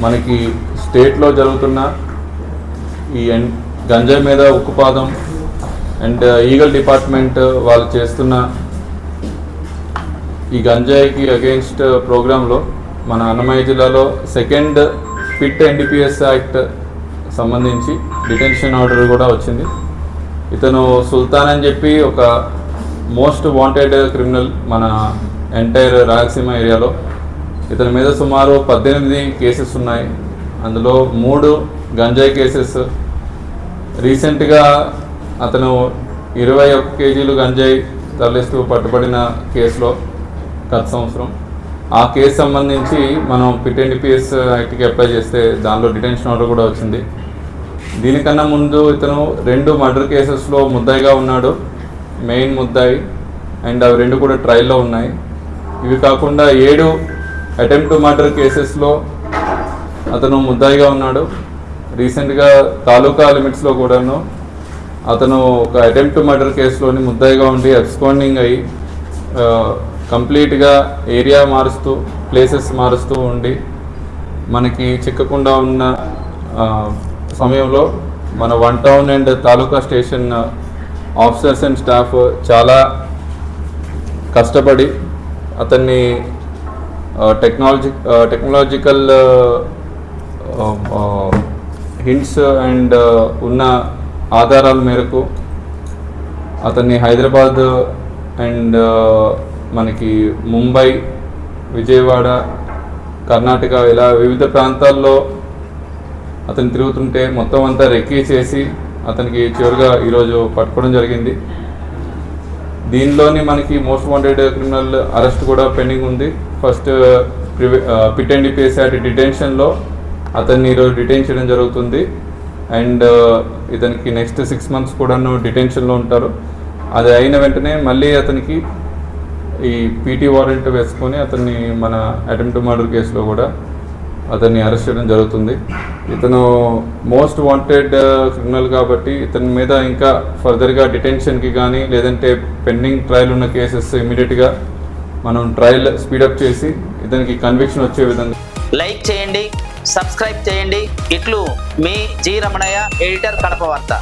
మనకి స్టేట్లో జరుగుతున్న ఈ గంజాయి మీద ఉక్కుపాదం అండ్ ఈగల్ డిపార్ట్మెంట్ వాళ్ళు చేస్తున్న ఈ గంజాయికి అగెయిన్స్ట్ ప్రోగ్రాంలో మన అన్నమయ్య జిల్లాలో సెకండ్ పిట్ ఎన్డీపీఎస్ యాక్ట్ సంబంధించి డిటెన్షన్ ఆర్డర్ కూడా వచ్చింది. ఇతను సుల్తాన్ అని చెప్పి ఒక మోస్ట్ వాంటెడ్ క్రిమినల్ మన ఎంటైర్ రాయలసీమ ఏరియాలో. ఇతని మీద సుమారు 18 కేసెస్ ఉన్నాయి. అందులో 3 గంజాయి కేసెస్. రీసెంట్గా అతను 21 కేజీలు గంజాయి తరలిస్తూ పట్టుబడిన కేసులో గత సంవత్సరం ఆ కేసు సంబంధించి మనం పిట్ ఎన్డీపీఎస్ యాక్ట్కి అప్లై చేస్తే దానిలో డిటెన్షన్ ఆర్డర్ కూడా వచ్చింది. దీనికన్నా ముందు ఇతను 2 మర్డర్ కేసెస్లో ముద్దాయిగా ఉన్నాడు, మెయిన్ ముద్దాయి, అండ్ అవి 2 కూడా ట్రయల్లో ఉన్నాయి. ఇవి కాకుండా 7 అటెంప్ట్ మర్డర్ కేసెస్లో అతను ముద్దాయిగా ఉన్నాడు. రీసెంట్గా తాలూకా లిమిట్స్లో కూడాను అతను ఒక అటెంప్ట్ మర్డర్ కేసులోని ముద్దాయిగా ఉండి అబ్స్కాండింగ్ అయ్యి కంప్లీట్గా ఏరియా మారుస్తూ ప్లేసెస్ మారుస్తూ ఉండి మనకి చిక్కకుండా ఉన్న సమయంలో మన 1 town and taluka station officers and staff చాలా కష్టపడి అతన్ని టెక్నాలజికల్ హింట్స్ అండ్ ఉన్న ఆధారాల మేరకు అతన్ని హైదరాబాద్ అండ్ మనకి ముంబై, విజయవాడ, కర్ణాటక ఇలా వివిధ ప్రాంతాల్లో అతను తిరుగుతుంటే మొత్తం అంతా రెక్కీ చేసి అతనికి చివరిగా ఈరోజు పట్టుకోవడం జరిగింది. దీనిలోని మనకి మోస్ట్ వాంటెడ్ క్రిమినల్ అరెస్ట్ కూడా పెండింగ్ ఉంది. ఫస్ట్ పిట్ ఎన్డీపీఎస్ యాక్ట్ డిటెన్షన్లో అతన్ని ఈరోజు డిటైన్ చేయడం జరుగుతుంది. అండ్ ఇతనికి నెక్స్ట్ 6 months కూడాను డిటెన్షన్లో ఉంటారు. అది అయిన వెంటనే మళ్ళీ అతనికి ఈ పీటీ వారెంట్ వేసుకొని అతన్ని మన అటెంప్ట్ మర్డర్ కేసులో కూడా అతన్ని అరెస్ట్ చేయడం జరుగుతుంది. ఇతను మోస్ట్ వాంటెడ్ క్రిమినల్ కాబట్టి ఇతని మీద ఇంకా ఫర్దర్గా డిటెన్షన్కి కానీ లేదంటే పెండింగ్ ట్రయల్ ఉన్న కేసెస్ ఇమీడియట్గా మనం ట్రయల్ స్పీడప్ చేసి ఇతనికి కన్విక్షన్ వచ్చే విధంగా. లైక్ చేయండి, సబ్స్క్రైబ్ చేయండి. ఇట్లు మీ జి రమణయ్య, ఎడిటర్, కడప వార్త.